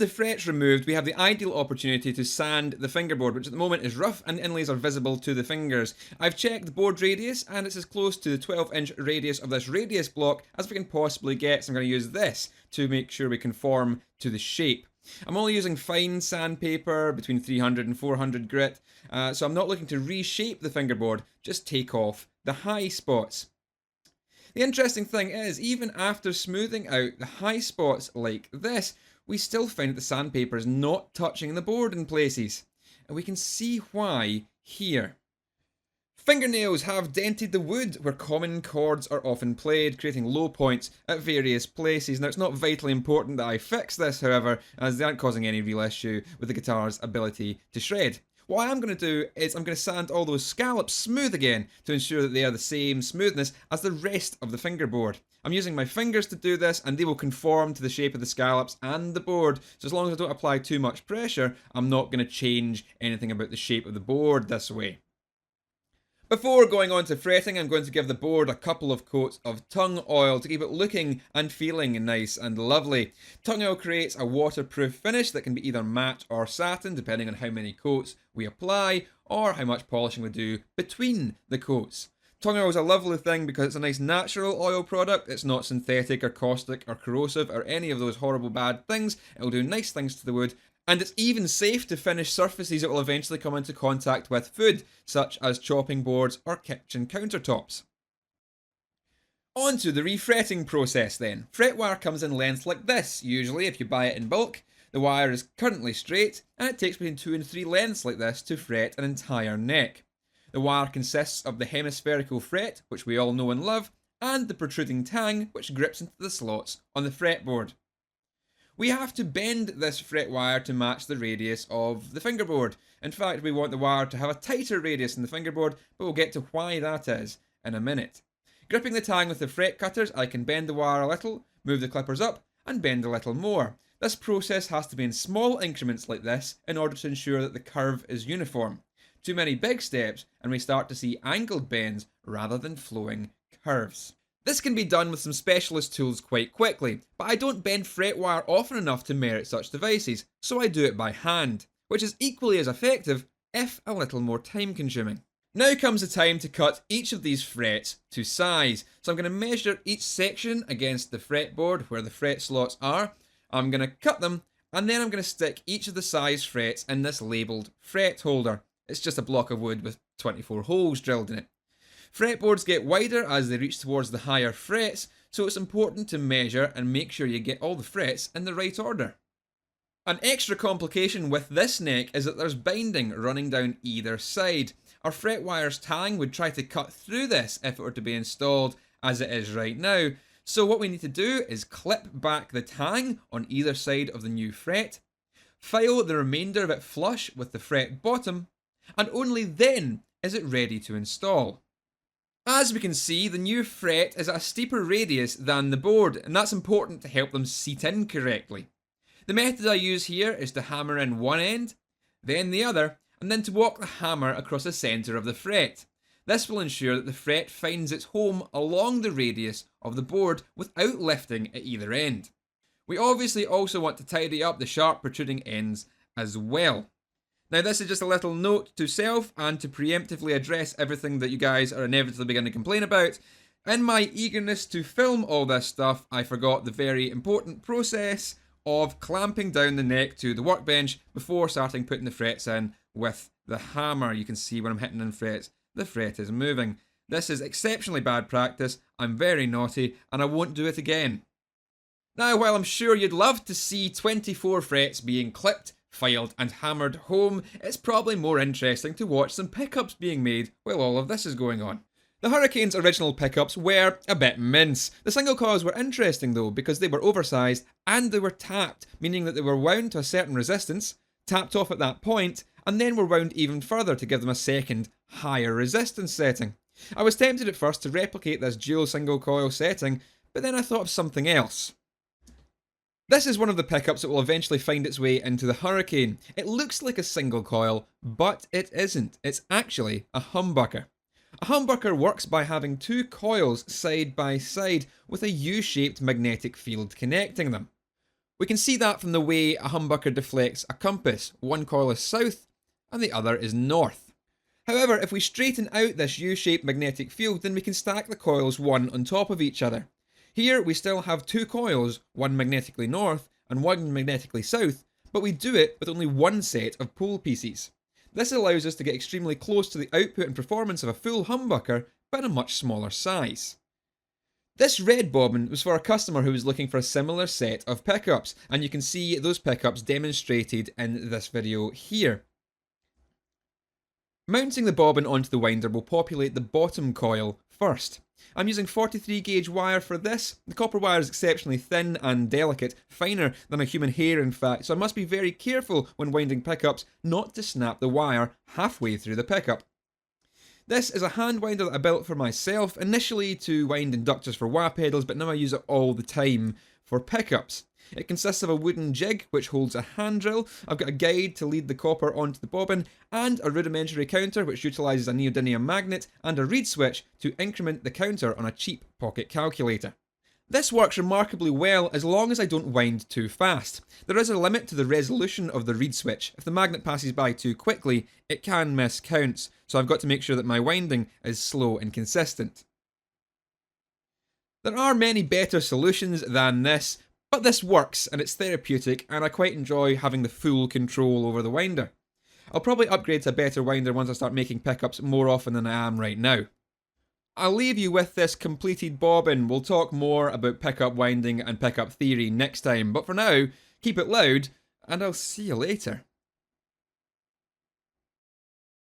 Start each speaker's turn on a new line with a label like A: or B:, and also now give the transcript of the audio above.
A: the frets removed, we have the ideal opportunity to sand the fingerboard, which at the moment is rough and inlays are visible to the fingers. I've checked the board radius and it's as close to the 12-inch radius of this radius block as we can possibly get, so I'm going to use this to make sure we conform to the shape. I'm only using fine sandpaper, between 300 and 400 grit, so I'm not looking to reshape the fingerboard, just take off the high spots. The interesting thing is, even after smoothing out the high spots like this, we still find that the sandpaper is not touching the board in places. And we can see why here. Fingernails have dented the wood where common chords are often played, creating low points at various places. Now, it's not vitally important that I fix this, however, as they aren't causing any real issue with the guitar's ability to shred. What I am going to do is I'm going to sand all those scallops smooth again to ensure that they are the same smoothness as the rest of the fingerboard. I'm using my fingers to do this and they will conform to the shape of the scallops and the board, so as long as I don't apply too much pressure, I'm not going to change anything about the shape of the board this way. Before going on to fretting, I'm going to give the board a couple of coats of tung oil to keep it looking and feeling nice and lovely. Tung oil creates a waterproof finish that can be either matte or satin, depending on how many coats we apply or how much polishing we do between the coats. Tung oil is a lovely thing because it's a nice natural oil product. It's not synthetic or caustic or corrosive or any of those horrible bad things. It'll do nice things to the wood. And it's even safe to finish surfaces that will eventually come into contact with food, such as chopping boards or kitchen countertops. On to the refretting process then. Fret wire comes in lengths like this, usually if you buy it in bulk. The wire is currently straight, and it takes between 2 and 3 lengths like this to fret an entire neck. The wire consists of the hemispherical fret, which we all know and love, and the protruding tang, which grips into the slots on the fretboard. We have to bend this fret wire to match the radius of the fingerboard. In fact, we want the wire to have a tighter radius than the fingerboard, but we'll get to why that is in a minute. Gripping the tang with the fret cutters, I can bend the wire a little, move the clippers up, and bend a little more. This process has to be in small increments like this in order to ensure that the curve is uniform. Too many big steps, and we start to see angled bends rather than flowing curves. This can be done with some specialist tools quite quickly, but I don't bend fret wire often enough to merit such devices, so I do it by hand, which is equally as effective, if a little more time consuming. Now comes the time to cut each of these frets to size, so I'm going to measure each section against the fretboard where the fret slots are. I'm going to cut them, and then I'm going to stick each of the size frets in this labelled fret holder. It's just a block of wood with 24 holes drilled in it. Fretboards get wider as they reach towards the higher frets, so it's important to measure and make sure you get all the frets in the right order. An extra complication with this neck is that there's binding running down either side. Our fret wire's tang would try to cut through this if it were to be installed as it is right now, so what we need to do is clip back the tang on either side of the new fret, file the remainder of it flush with the fret bottom, and only then is it ready to install. As we can see, the new fret is at a steeper radius than the board, and that's important to help them seat in correctly. The method I use here is to hammer in one end, then the other, and then to walk the hammer across the centre of the fret. This will ensure that the fret finds its home along the radius of the board without lifting at either end. We obviously also want to tidy up the sharp protruding ends as well. Now this is just a little note to self and to preemptively address everything that you guys are inevitably going to complain about. In my eagerness to film all this stuff, I forgot the very important process of clamping down the neck to the workbench before starting putting the frets in with the hammer. You can see when I'm hitting in frets, the fret is moving. This is exceptionally bad practice, I'm very naughty, and I won't do it again. Now, while I'm sure you'd love to see 24 frets being clipped, filed and hammered home, it's probably more interesting to watch some pickups being made while all of this is going on. The Hurricane's original pickups were a bit mince. The single coils were interesting though because they were oversized and they were tapped, meaning that they were wound to a certain resistance, tapped off at that point, and then were wound even further to give them a second, higher resistance setting. I was tempted at first to replicate this dual single coil setting, but then I thought of something else. This is one of the pickups that will eventually find its way into the Hurricane. It looks like a single coil, but it isn't. It's actually a humbucker. A humbucker works by having two coils side by side with a U-shaped magnetic field connecting them. We can see that from the way a humbucker deflects a compass. One coil is south and the other is north. However, if we straighten out this U-shaped magnetic field, then we can stack the coils one on top of each other. Here we still have two coils, one magnetically north and one magnetically south, but we do it with only one set of pole pieces. This allows us to get extremely close to the output and performance of a full humbucker, but in a much smaller size. This red bobbin was for a customer who was looking for a similar set of pickups, and you can see those pickups demonstrated in this video here. Mounting the bobbin onto the winder will populate the bottom coil first. I'm using 43 gauge wire for this. The copper wire is exceptionally thin and delicate, finer than a human hair in fact, so I must be very careful when winding pickups not to snap the wire halfway through the pickup. This is a hand winder that I built for myself, initially to wind inductors for wah pedals, but now I use it all the time for pickups. It consists of a wooden jig which holds a hand drill. I've got a guide to lead the copper onto the bobbin, and a rudimentary counter which utilises a neodymium magnet and a reed switch to increment the counter on a cheap pocket calculator. This works remarkably well as long as I don't wind too fast. There is a limit to the resolution of the reed switch. If the magnet passes by too quickly, it can miss counts, so I've got to make sure that my winding is slow and consistent. There are many better solutions than this, but this works and it's therapeutic, and I quite enjoy having the full control over the winder. I'll probably upgrade to a better winder once I start making pickups more often than I am right now. I'll leave you with this completed bobbin. We'll talk more about pickup winding and pickup theory next time, but for now, keep it loud, and I'll see you later.